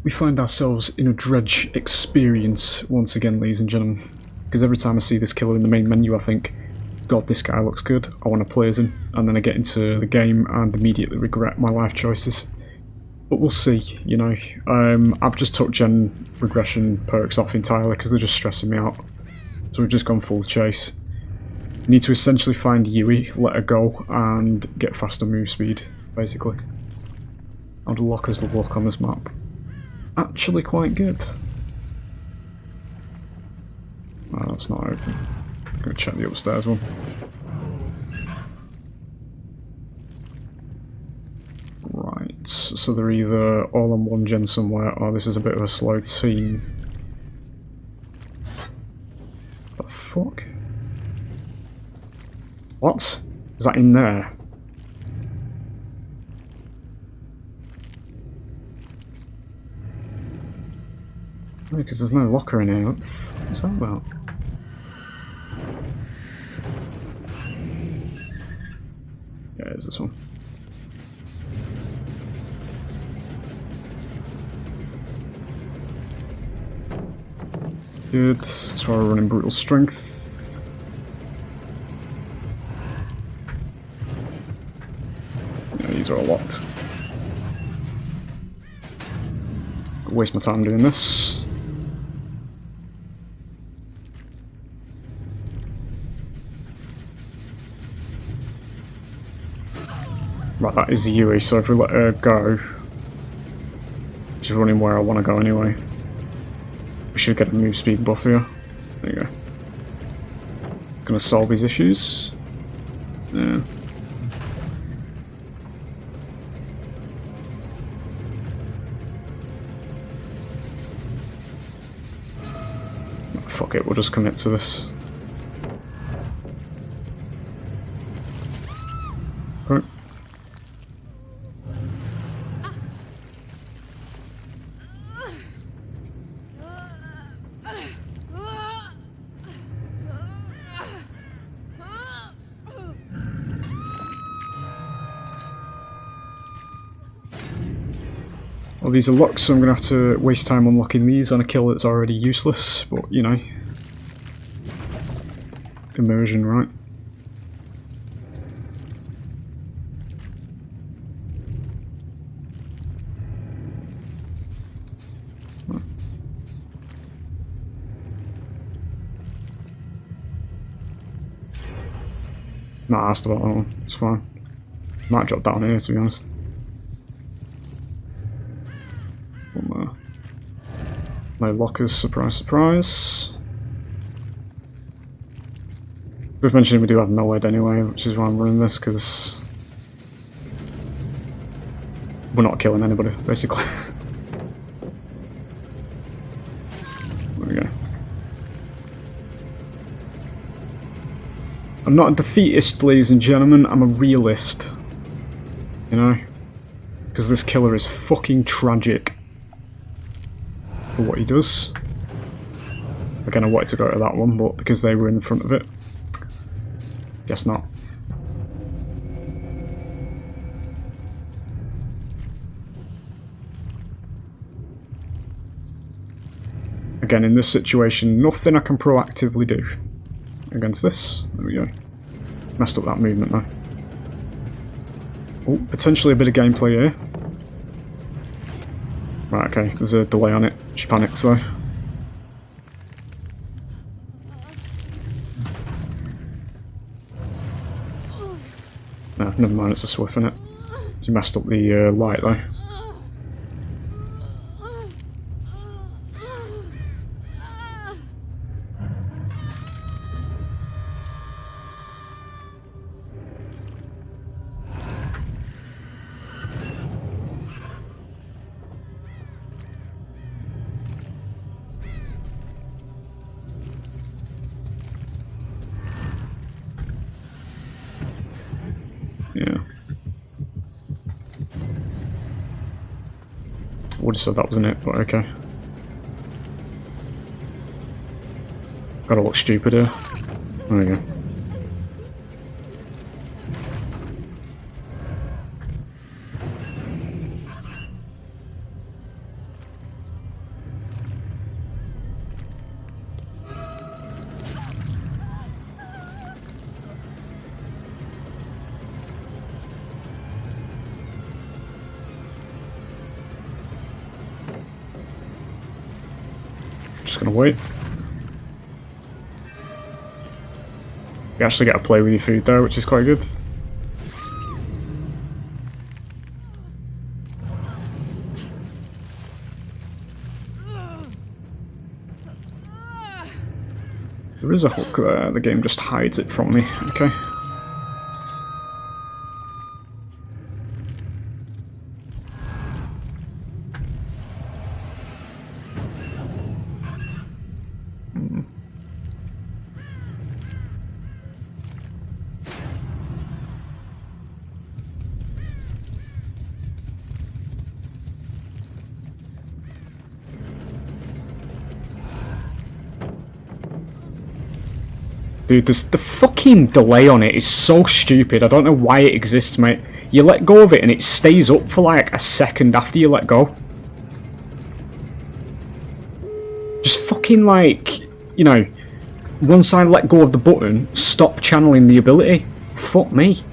we find ourselves in a Dredge experience once again, ladies and gentlemen. Because every time I see this killer in the main menu, I think, God, this guy looks good, I want to play as him. And then I get into the game and immediately regret my life choices. But we'll see, you know. I've just took gen regression perks off entirely because they're just stressing me out. So we've just gone full chase. Need to essentially find Yui, let her go, and get faster move speed, basically. How do lockers look on this map? Actually quite good. Oh, that's not open. I'm gonna check the upstairs one. Right, so they're either all on one gen somewhere, or this is a bit of a slow team. The fuck? What? Is that in there? No, because there's no locker in here. What's that about? Yeah, it's this one. Good. That's why we're running brutal strength. Yeah, these are all locked. I'll waste my time doing this. Right, that is the Yui, so if we let her go, she's running where I want to go anyway. We should get a move speed buff here. There you go. Gonna solve these issues. Yeah. Fuck it, we'll just commit to this. Okay. Well, these are locked, so I'm going to have to waste time unlocking these on a kill that's already useless, but, you know. Immersion, right? Not asked about that one, it's fine. Might drop down here, to be honest. No lockers, surprise, surprise. We've mentioned we do have no head anyway, which is why I'm running this, because we're not killing anybody, basically. There we go. I'm not a defeatist, ladies and gentlemen, I'm a realist. You know? Because this killer is fucking tragic for what he does. Again, I wanted to go to that one, but because they were in the front of it, guess not. Again, in this situation, nothing I can proactively do against this. There we go. Messed up that movement now. Oh, potentially a bit of gameplay here. Right, okay, there's a delay on it. She panicked, so. No, never mind, it's a swift, innit? She messed up the light, though. Yeah. Would have said that wasn't it, but okay. Gotta look stupid here. There we go. Just gonna wait. You actually get to play with your food there, which is quite good. There is a hook there, the game just hides it from me. Okay. Dude, the fucking delay on it is so stupid. I don't know why it exists, mate. You let go of it and it stays up for like a second after you let go. Just fucking like, you know, once I let go of the button, stop channeling the ability. Fuck me.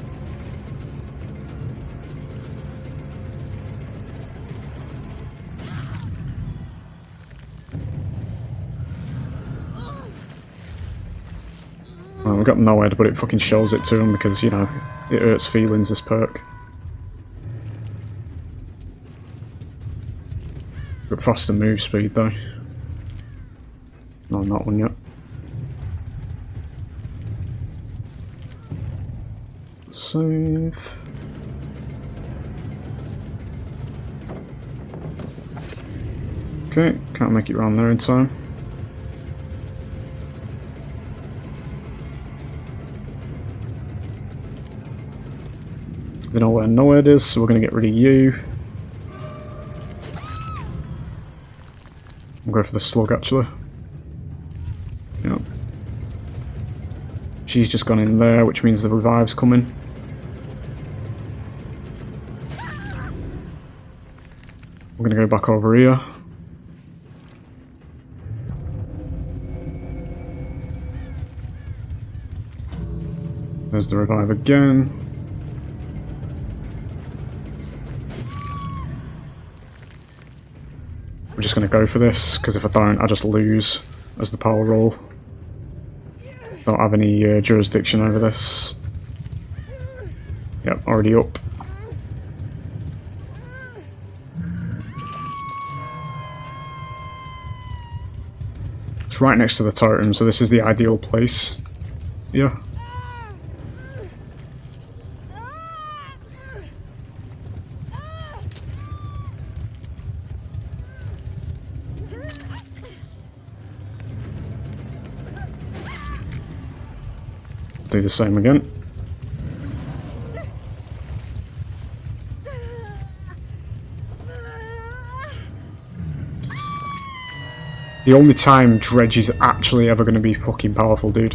Well, we've got no head, but it fucking shows it to him because, you know, it hurts feelings, this perk. Got faster move speed though. No, not one yet. Save. Okay, can't make it round there in time. They know where nowhere is, so we're going to get rid of you. I'll go for the slug actually. Yep. She's just gone in there, which means the revive's coming. We're going to go back over here. There's the revive again. We're just going to go for this, because if I don't, I just lose as the power roll. Don't have any jurisdiction over this. Yep, already up. It's right next to the totem, so this is the ideal place. Yeah. Do the same again. The only time Dredge is actually ever going to be fucking powerful, dude.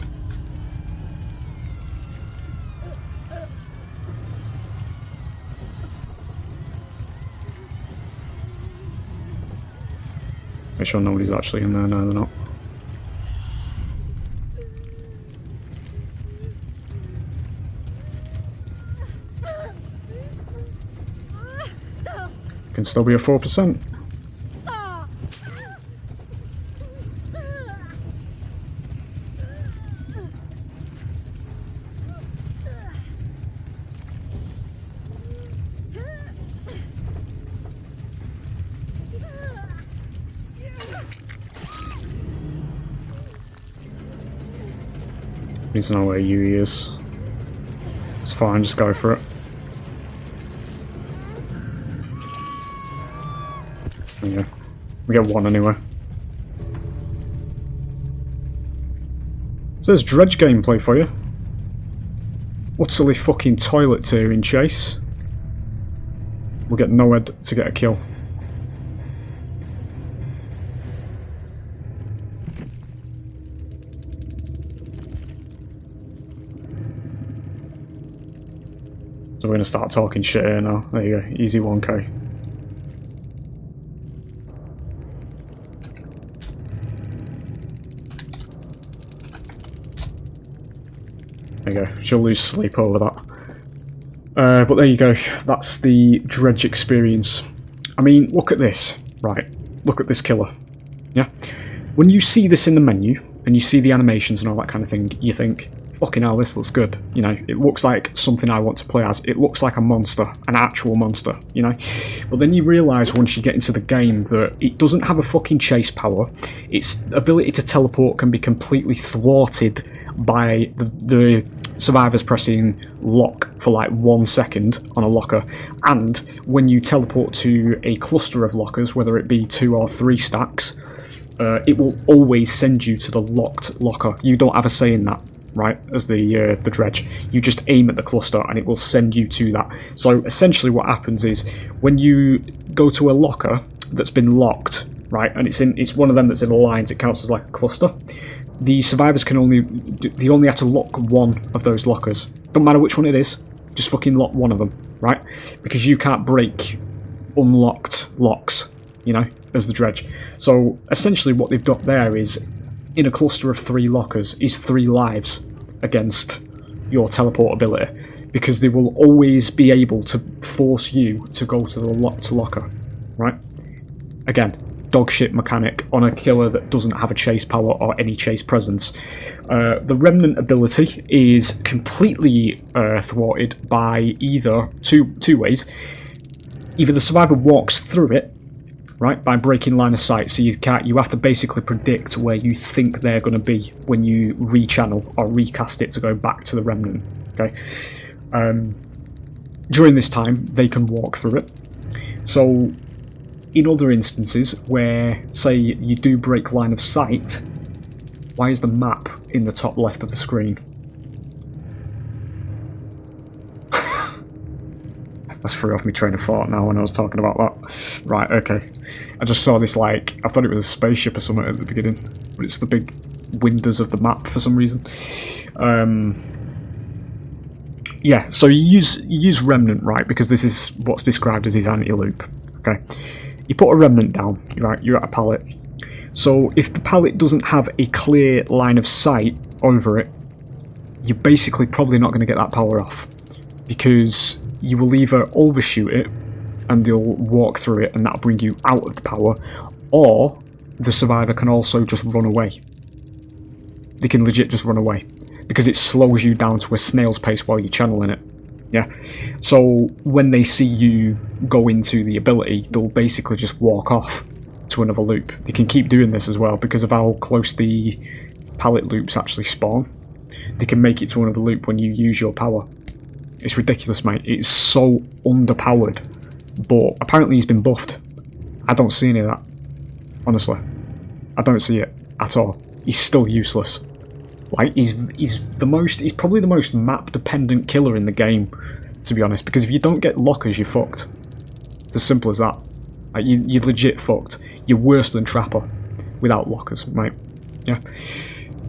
Make sure nobody's actually in there. No, they're not. Can still be a 4%. Needs to know where Yui is. It's fine, just go for it. Yeah, we get one anyway. So there's Dredge gameplay for you. Utterly fucking toilet tearing chase. We'll get nowhere to get a kill. So we're gonna start talking shit here now. There you go, easy 1k. There you go, she'll lose sleep over that. But there you go, that's the Dredge experience. I mean, look at this. Right, look at this killer. Yeah? When you see this in the menu, and you see the animations and all that kind of thing, you think, fucking hell, this looks good. You know, it looks like something I want to play as. It looks like a monster, an actual monster, you know? But then you realise once you get into the game that it doesn't have a fucking chase power. Its ability to teleport can be completely thwarted by the survivors pressing lock for like 1 second on a locker. And when you teleport to a cluster of lockers, whether it be 2 or 3 stacks, it will always send you to the locked locker. You don't have a say in that, right? As the dredge, you just aim at the cluster and it will send you to that. So essentially, what happens is when you go to a locker that's been locked, right, and it's one of them that's in lines, it counts as like a cluster. The survivors can only have to lock one of those lockers. Don't matter which one it is, just fucking lock one of them, right? Because you can't break unlocked locks, you know, as the dredge. So essentially what they've got there is, in a cluster of 3 lockers, is 3 lives against your teleport ability, because they will always be able to force you to go to the locked locker, right? Again, dog shit mechanic on a killer that doesn't have a chase power or any chase presence. The remnant ability is completely thwarted by either two ways. Either the survivor walks through it, right, by breaking line of sight, so you have to basically predict where you think they're going to be when you rechannel or recast it to go back to the remnant. Okay. During this time, they can walk through it. So, in other instances where, say, you do break line of sight, why is the map in the top left of the screen? That's threw off my train of thought now when I was talking about that. Right, okay. I just saw this, like, I thought it was a spaceship or something at the beginning, but it's the big windows of the map for some reason. Yeah, so you use remnant, right, because this is what's described as his anti-loop. Okay. You put a remnant down, right, you're at a pallet. So if the pallet doesn't have a clear line of sight over it, you're basically probably not going to get that power off, because you will either overshoot it and they'll walk through it and that'll bring you out of the power, or the survivor can also just run away. They can legit just run away, because it slows you down to a snail's pace while you're channeling it. Yeah, so when they see you go into the ability, they'll basically just walk off to another loop. They can keep doing this as well because of how close the pallet loops actually spawn. They can make it to another loop when you use your power. It's ridiculous, mate. It's so underpowered, but apparently he's been buffed. I don't see any of that, honestly. I don't see it at all. He's still useless. Like, he's probably the most map-dependent killer in the game, to be honest, because if you don't get lockers, you're fucked. It's as simple as that. Like, you're legit fucked. You're worse than Trapper without lockers, mate. Yeah.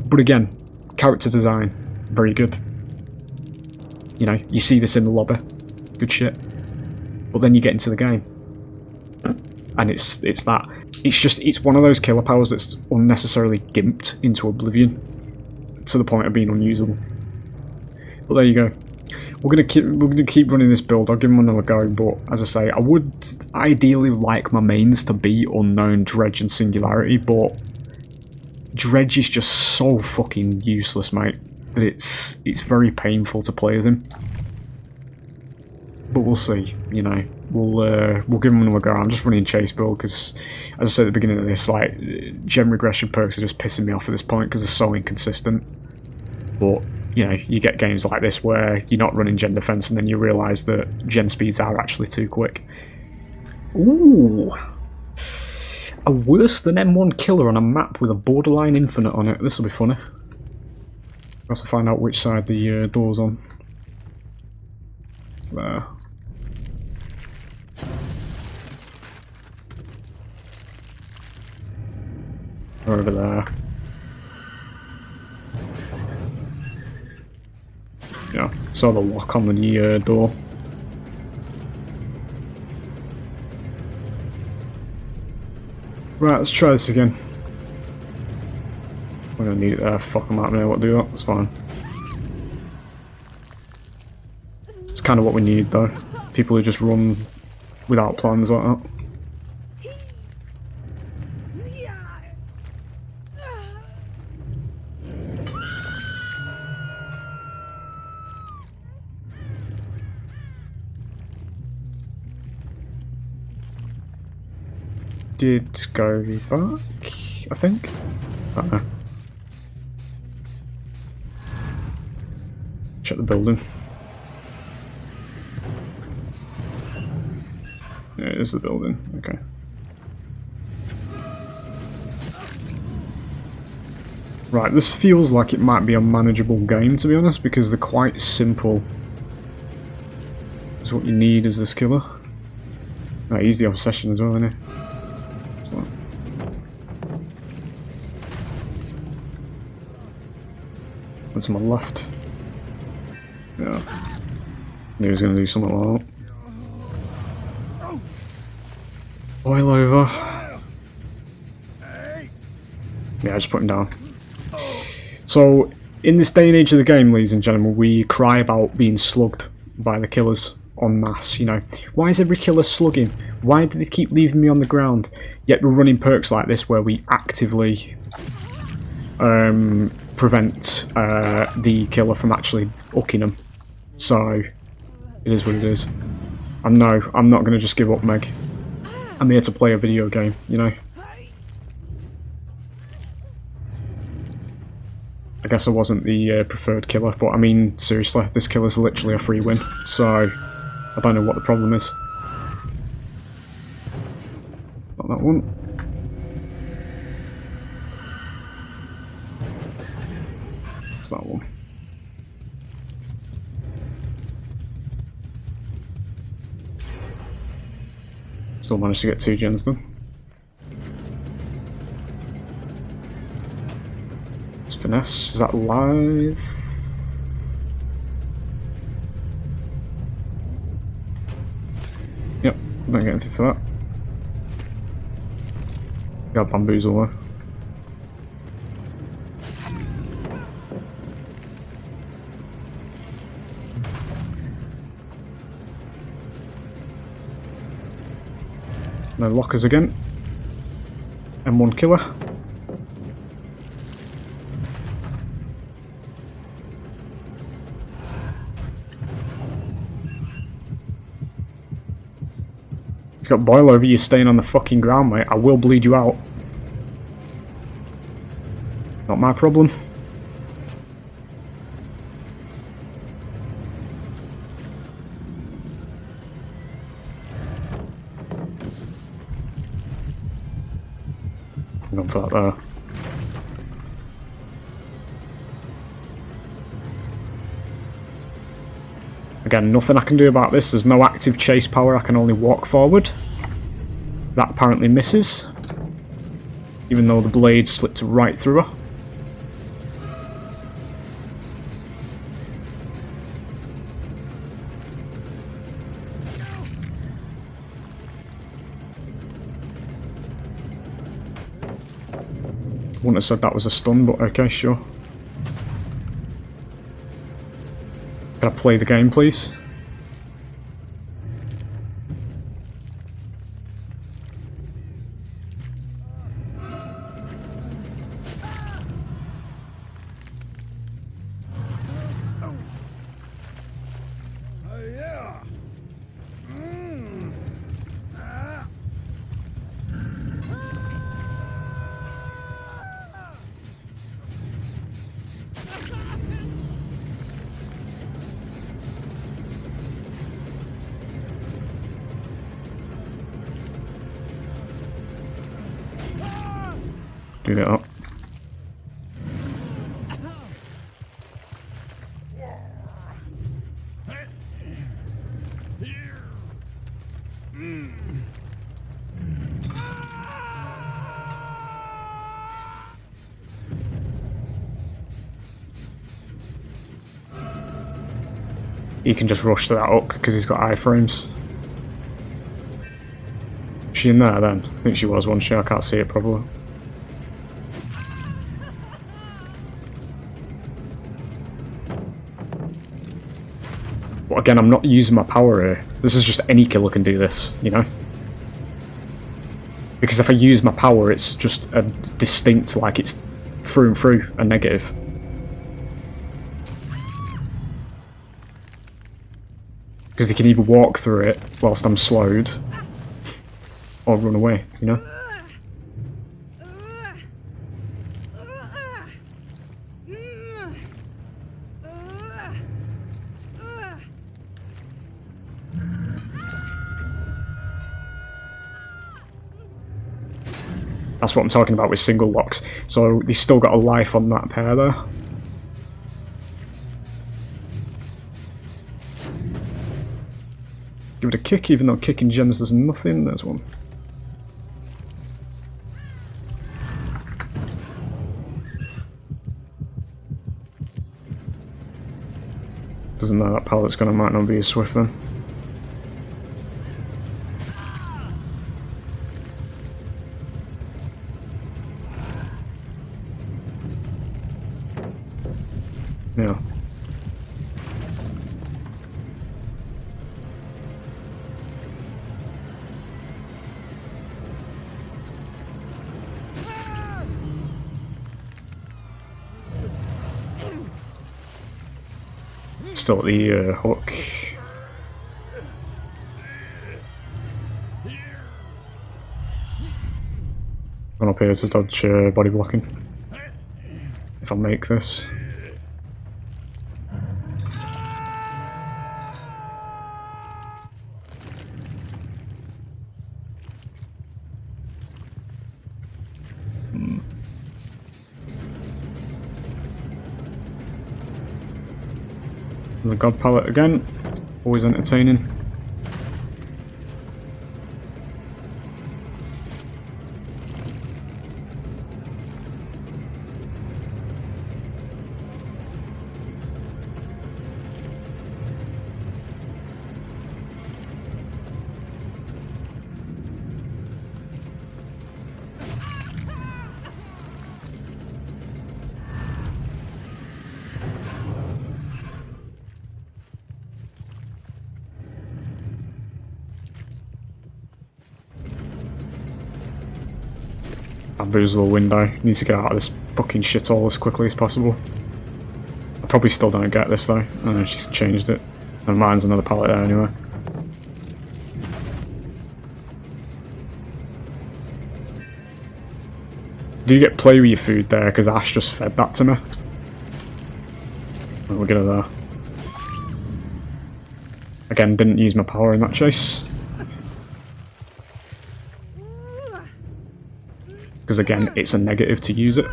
But again, character design, very good. You know, you see this in the lobby, good shit. But then you get into the game, and it's that. It's one of those killer powers that's unnecessarily gimped into oblivion, to the point of being unusable. But there you go. We're gonna keep running this build. I'll give them another go, but as I say, I would ideally like my mains to be Unknown, Dredge, and Singularity, but Dredge is just so fucking useless, mate, that it's very painful to play as him. But we'll see, you know. We'll give him another go. I'm just running chase build because, as I said at the beginning of this, like, gem regression perks are just pissing me off at this point because they're so inconsistent. But, you know, you get games like this where you're not running gen defense and then you realise that gen speeds are actually too quick. Ooh! A worse than M1 killer on a map with a borderline infinite on it. This will be funny. We'll have to find out which side the door's on. There. Over there. Yeah, saw the lock on the door. Right, let's try this again. We're gonna need it there. Fuck, I'm not gonna know what to do that. That's fine. It's kind of what we need, though. People who just run without plans like that. did go back, I think. I don't know. Check the building. Yeah, it is the building. Okay. Right, this feels like it might be a manageable game, to be honest, because they're quite simple. That's what you need as this killer. Right, he's the obsession as well, isn't he? What's on my left? Yeah. Knew he was going to do something like that. Boil over. Yeah, just put him down. So, in this day and age of the game, ladies and gentlemen, we cry about being slugged by the killers en masse, you know. Why is every killer slugging? Why do they keep leaving me on the ground? Yet we're running perks like this where we actively prevent the killer from actually hooking them. So, it is what it is. And no, I'm not going to just give up, Meg. I'm here to play a video game, you know. I guess I wasn't the preferred killer, but I mean, seriously, this killer's literally a free win, so I don't know what the problem is. Not that one. It's that one. Still managed to get 2 gens done. It's finesse. Is that live? Yep, don't get anything for that. Got bamboozle though. No lockers again. And 1 killer. If you've got boil over, you're staying on the fucking ground, mate. I will bleed you out. Not my problem. Gone for that there. Again, nothing I can do about this. There's no active chase power. I can only walk forward. That apparently misses. Even though the blade slipped right through her. Wouldn't have said that was a stun, but okay, sure. Can I play the game, please? Do that up. He can just rush to that hook because he's got iframes. Is she in there then? I think she was, wasn't she? I can't see it probably. But again, I'm not using my power here. This is just any killer can do this, you know? Because if I use my power, it's just a distinct, like it's through and through a negative. Because they can either walk through it whilst I'm slowed, or run away, you know? That's what I'm talking about with single locks. So they've still got a life on that pair there. Give it a kick, even though kicking gems does nothing. There's one. Doesn't know that pallet's gonna might not be as swift then. Yeah. Still at the hook. Going up here to dodge body blocking. If I make this. The god pallet again, always entertaining. Bamboozle window. Need to get out of this fucking shithole as quickly as possible. I probably still don't get this though. I know she's changed it. And mine's another pallet there anyway. Do you get play with your food there? Because Ash just fed that to me. Oh, we'll get her there. Again, didn't use my power in that chase. Because again, it's a negative to use it.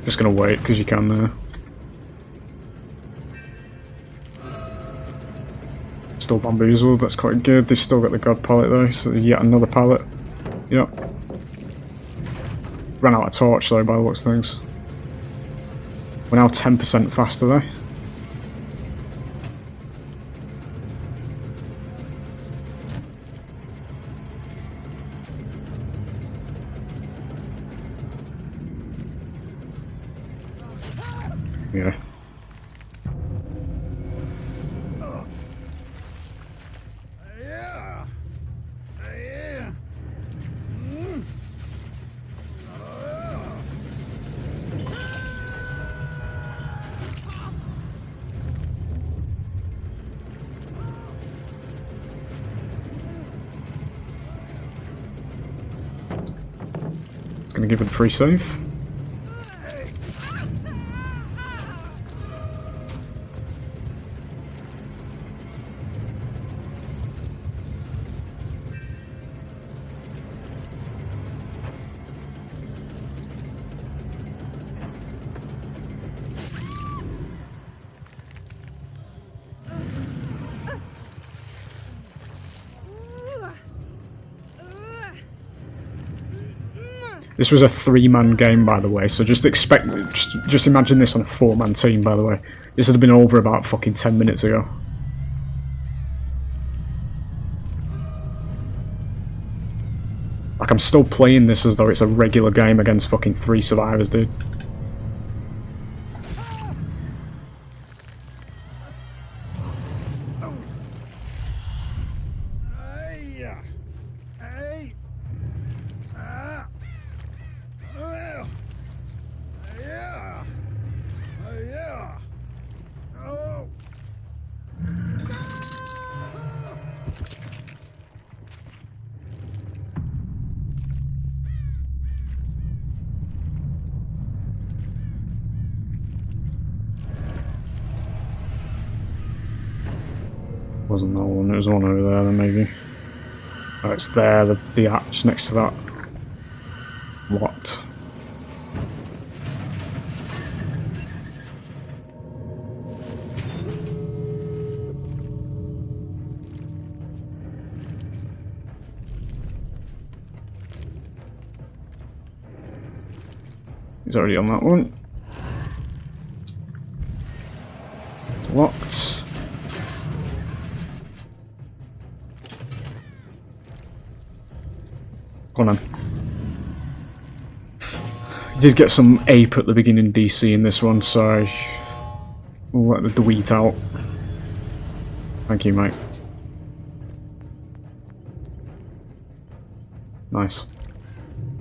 Just gonna wait because you can there. Still bamboozled, that's quite good. They've still got the god pallet though, so yet another pallet. Yep. Ran out of torch though by the looks of things. We're now 10% faster though. Yeah. Gonna give it a free save. This was a 3-man game, by the way, so just imagine this on a 4-man team, by the way. This would have been over about fucking 10 minutes ago. Like, I'm still playing this as though it's a regular game against fucking 3 survivors, dude. Wasn't that one, it was one over there then maybe. Oh, it's there, the hatch next to that. Locked. He's already on that one. It's locked. Go on then. You did get some ape at the beginning DC in this one, so we'll let the wheat out. Thank you, mate. Nice.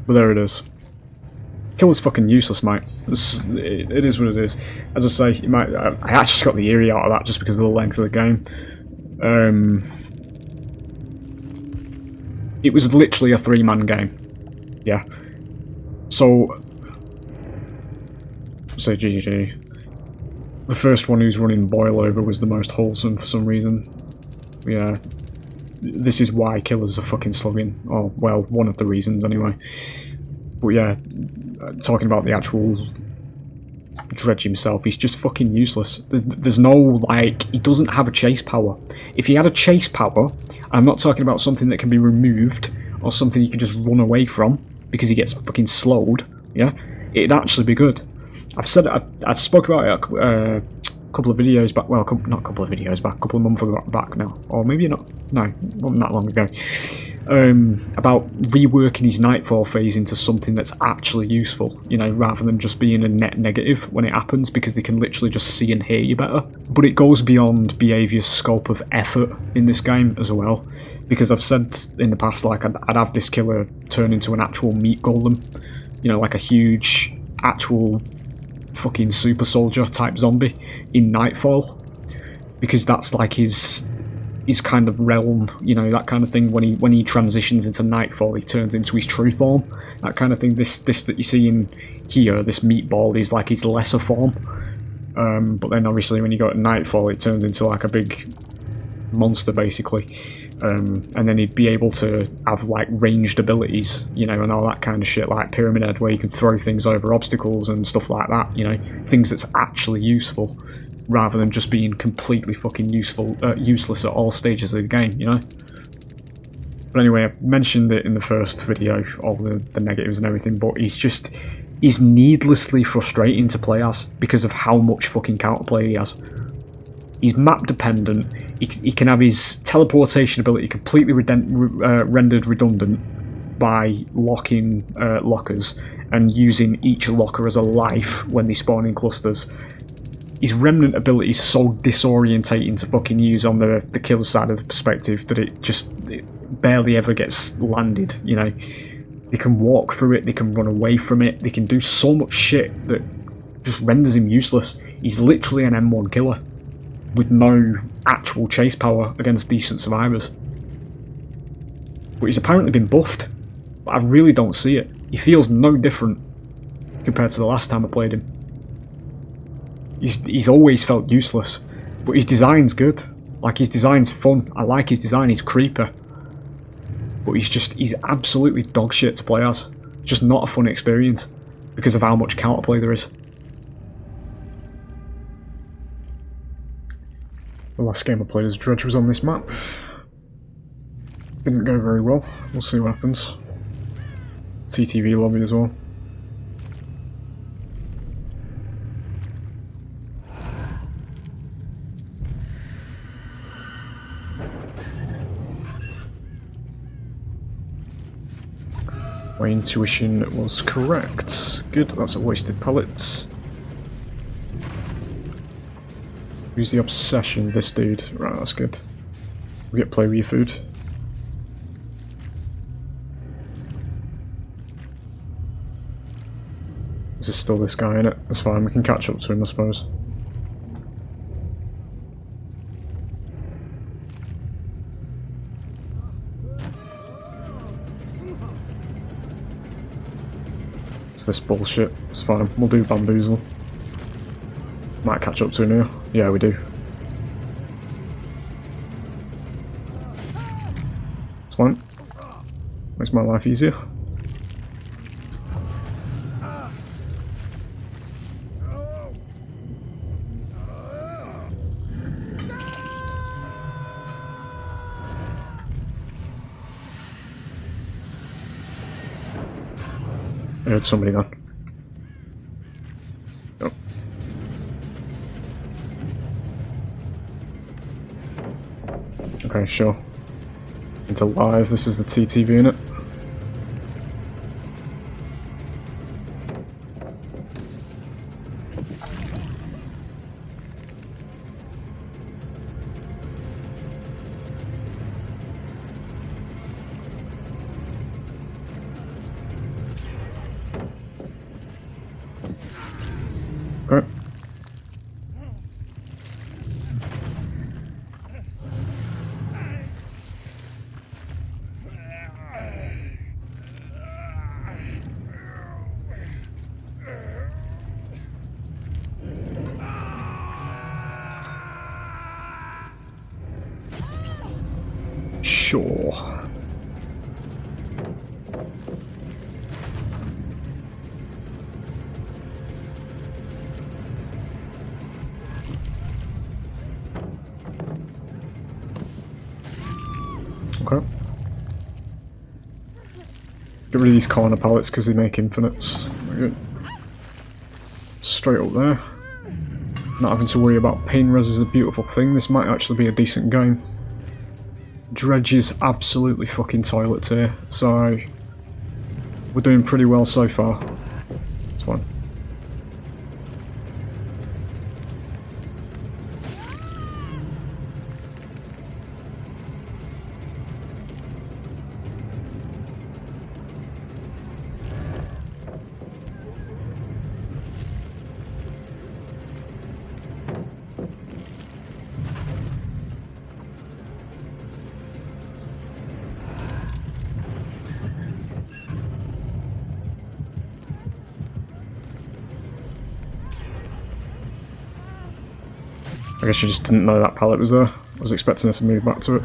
But there it is. Killer's fucking useless, mate. It is what it is. As I say, you might. I actually got the eerie out of that just because of the length of the game. It was literally a 3-man game. Yeah. So, say GG. The first one who's running boilover was the most wholesome for some reason. Yeah. This is why Killer's a fucking slugging. Oh, well, one of the reasons anyway. But yeah, talking about the actual Dredge himself, he's just fucking useless. There's no, like, he doesn't have a chase power. If he had a chase power, I'm not talking about something that can be removed or something you can just run away from because he gets fucking slowed, yeah, it'd actually be good. I've said it, I spoke about it a couple of videos back, well, not a couple of videos back, a couple of months back now, or maybe not, no, wasn't that long ago, about reworking his Nightfall phase into something that's actually useful, you know, rather than just being a net negative when it happens, because they can literally just see and hear you better. But it goes beyond behaviour's scope of effort in this game as well, because I've said in the past, like, I'd have this killer turn into an actual meat golem, you know, like a huge, actual fucking super soldier type zombie in Nightfall, because that's like his kind of realm, you know, that kind of thing. When he transitions into Nightfall, he turns into his true form, that kind of thing. This that you see in here, this meatball, is like his lesser form, but then obviously when you go to Nightfall, it turns into like a big monster basically, and then he'd be able to have like ranged abilities, you know, and all that kind of shit, like Pyramid Head, where you can throw things over obstacles and stuff like that, you know, things that's actually useful, rather than just being completely fucking useless at all stages of the game, you know? But anyway, I mentioned it in the first video, all the negatives and everything, but he's needlessly frustrating to play as, because of how much fucking counterplay he has. He's map dependent, he can have his teleportation ability completely rendered redundant by locking lockers, and using each locker as a life when they spawn in clusters. His remnant ability is so disorientating to fucking use on the kill side of the perspective that it barely ever gets landed, you know. They can walk through it, they can run away from it, they can do so much shit that just renders him useless. He's literally an M1 killer with no actual chase power against decent survivors. But he's apparently been buffed, but I really don't see it. He feels no different compared to the last time I played him. He's always felt useless, but his design's good. Like, his design's fun. I like his design, he's creeper. But he's absolutely dog shit to play as. Just not a fun experience because of how much counterplay there is. The last game I played as Dredge was on this map. Didn't go very well. We'll see what happens. TTV lobby as well. My intuition was correct. Good, that's a wasted pellet. Who's the obsession? This dude. Right, that's good. We get play with your food. Is this still this guy in it? That's fine, we can catch up to him, I suppose. This bullshit. It's fine. We'll do bamboozle. Might catch up to him here. Yeah, we do. It's fine. Makes my life easier. I heard somebody then. Oh. Okay, sure. Into live, this is the TTV unit. Okay. Sure. Okay. Get rid of these corner pallets because they make infinites. Very good. Straight up there. Not having to worry about pain res is a beautiful thing. This might actually be a decent game. Dredge is absolutely fucking toilet tier, so we're doing pretty well so far. It's fine. I guess you just didn't know that pallet was there. I was expecting us to move back to it.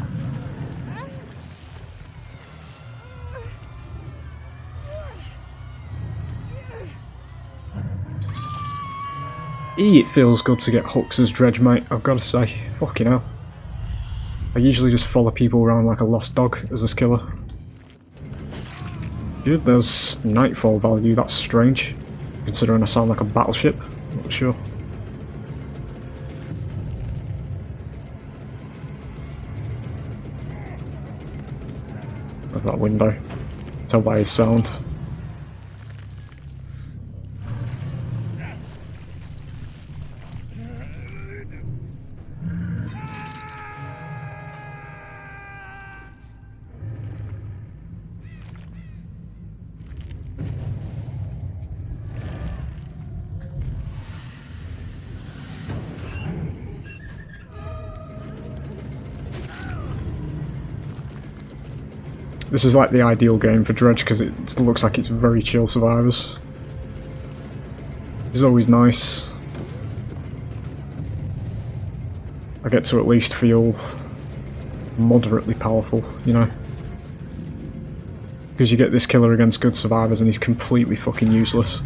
It feels good to get hooks as Dredge, mate, I've got to say. Fucking hell. I usually just follow people around like a lost dog as this killer. Good, there's nightfall value, that's strange. Considering I sound like a battleship, not sure. Of that window. Tell by his sound. This is like the ideal game for Dredge because it looks like it's very chill survivors. It's always nice. I get to at least feel moderately powerful, you know? Because you get this killer against good survivors and he's completely fucking useless.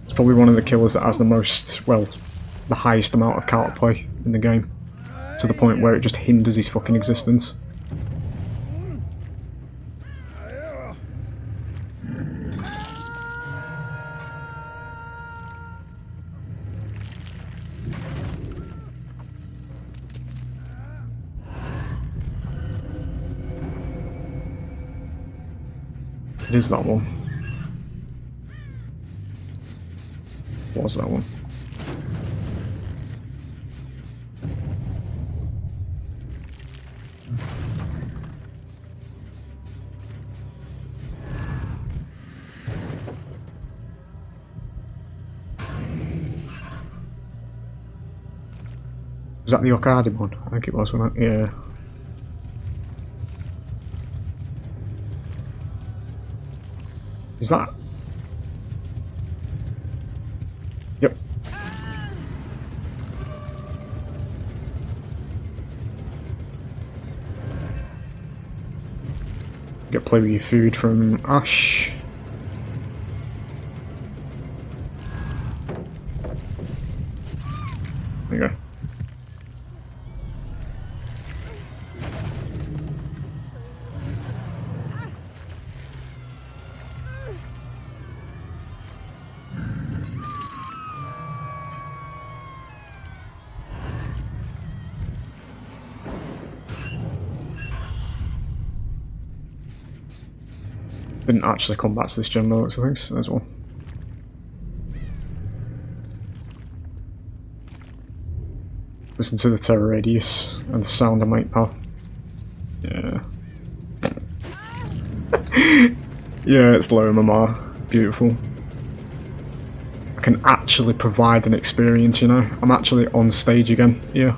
It's probably one of the killers that has the most, well, the highest amount of counterplay in the game. To the point where it just hinders his fucking existence. It is that one. What was that one? Was that the Arcade one? I think it was, wasn't it? Yeah. Is that? Yep. Get play with your food from Ash. There you go. Didn't actually come back to this gem though, so I think there's one. Listen to the terror radius and the sound I make, pal. Yeah. Yeah, it's low MMR. Beautiful. I can actually provide an experience, you know? I'm actually on stage again, yeah.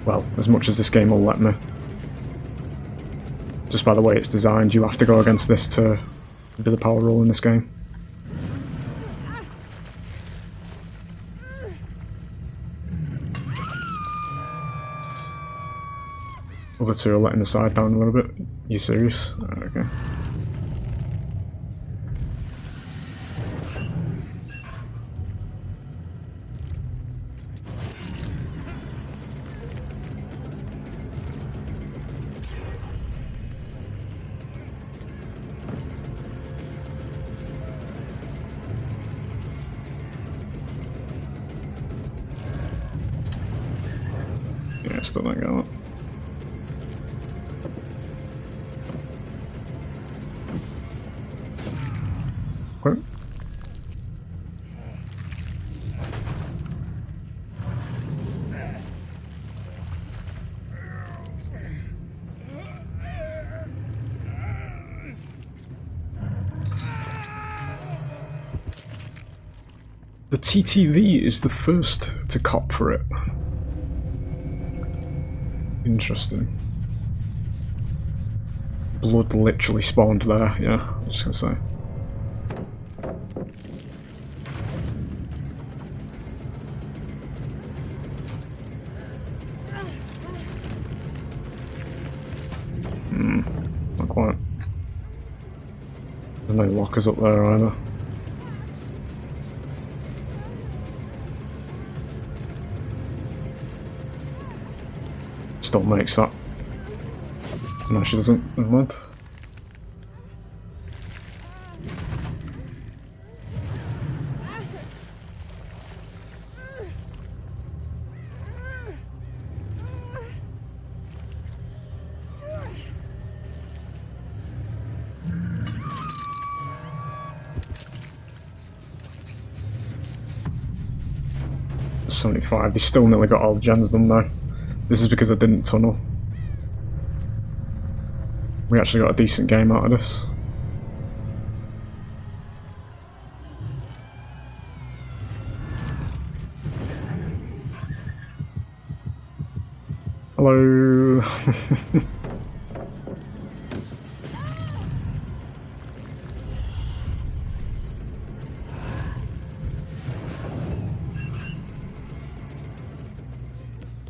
Well, as much as this game will let me. Just by the way it's designed, you have to go against this to do the power roll in this game. Other two are letting the side down a little bit. You serious? Okay. Yeah, still don't get that. Okay. The TTV is the first to cop for it. Interesting. Blood literally spawned there, yeah, I was just gonna say. Not quite. There's no lockers up there either. Still makes that. No, she doesn't. Never mind. $75. They still nearly got all the gens done though. This is because I didn't tunnel. We actually got a decent game out of this. Hello.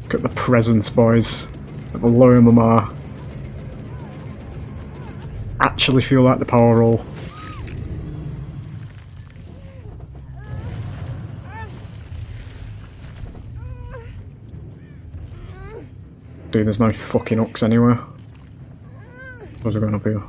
Look at the presence, boys. At the low MMR. Actually feel like the power roll. Dude, there's no fucking hooks anywhere. Where's it going up here?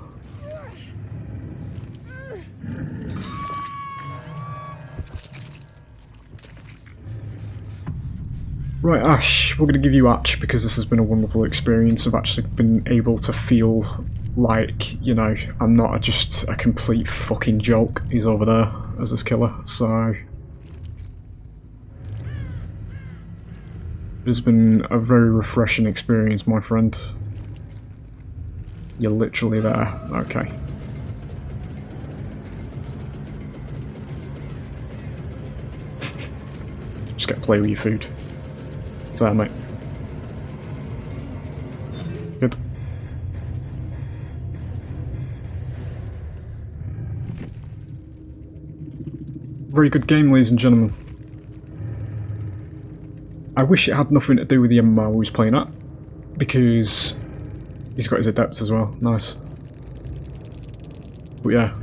Right, Ash, we're going to give you Ash because this has been a wonderful experience. I've actually been able to feel like, you know, I'm not just a complete fucking joke. He's over there as this killer, so... It's been a very refreshing experience, my friend. You're literally there. Okay. Just get to play with your food. It's there, mate. Good. Very good game, ladies and gentlemen. I wish it had nothing to do with the MMR we was playing at, because he's got his adepts as well. Nice. But yeah,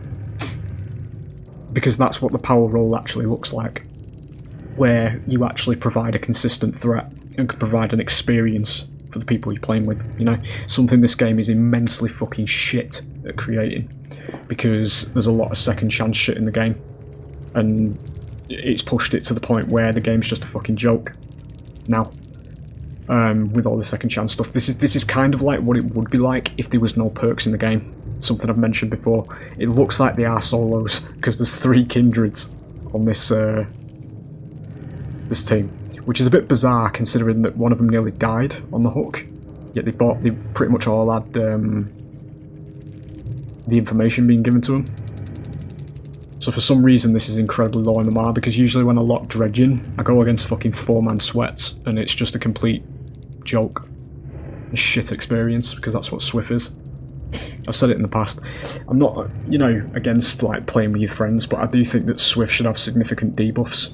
because that's what the power role actually looks like, where you actually provide a consistent threat and can provide an experience for the people you're playing with, you know? Something this game is immensely fucking shit at creating, because there's a lot of second chance shit in the game, and it's pushed it to the point where the game's just a fucking joke now. With all the second chance stuff. This is kind of like what it would be like if there was no perks in the game. Something I've mentioned before. It looks like they are solos, because there's 3 kindreds on this this team, which is a bit bizarre considering that one of them nearly died on the hook, yet they pretty much all had the information being given to them. So for some reason this is incredibly low on the MAR, because usually when I lock Dredge in, I go against fucking 4-man sweats, and it's just a complete joke. A shit experience, because that's what Swift is. I've said it in the past. I'm not, you know, against like playing with your friends, but I do think that Swift should have significant debuffs,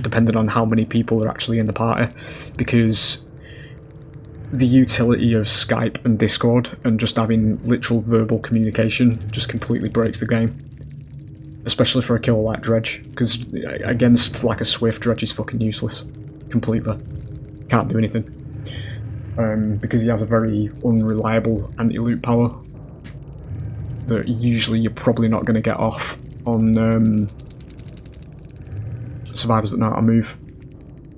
depending on how many people are actually in the party, because the utility of Skype and Discord and just having literal verbal communication just completely breaks the game. Especially for a killer like Dredge, because against like a Swift, Dredge is fucking useless. Completely. Can't do anything. Because he has a very unreliable anti-loot power that usually you're probably not going to get off on survivors that know how to move.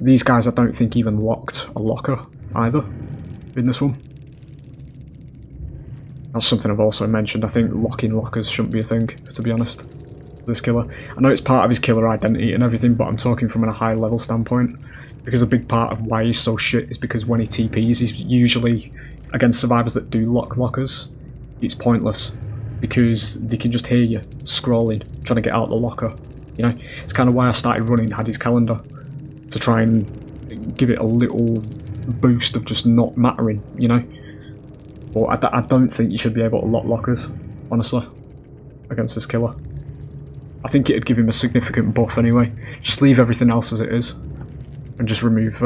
These guys I don't think even locked a locker either in this one. That's something I've also mentioned. I think locking lockers shouldn't be a thing, to be honest. This killer. I know it's part of his killer identity and everything, but I'm talking from a high level standpoint, because a big part of why he's so shit is because when he TPs, he's usually against survivors that do lock lockers. It's pointless, because they can just hear you scrolling, trying to get out the locker. You know, it's kind of why I started running Haddy's calendar, to try and give it a little boost of just not mattering, you know. But I don't think you should be able to lock lockers, honestly, against this killer. I think it'd give him a significant buff anyway. Just leave everything else as it is, and just remove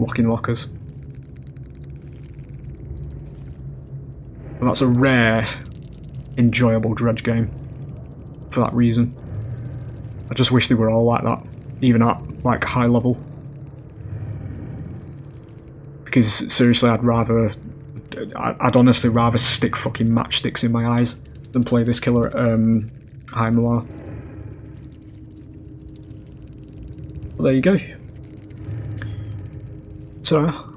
locking lockers. And that's a rare, enjoyable Dredge game for that reason. I just wish they were all like that, even at like high level. Because seriously, I'd honestly rather stick fucking matchsticks in my eyes than play this killer at high MLR. Well, there you go. So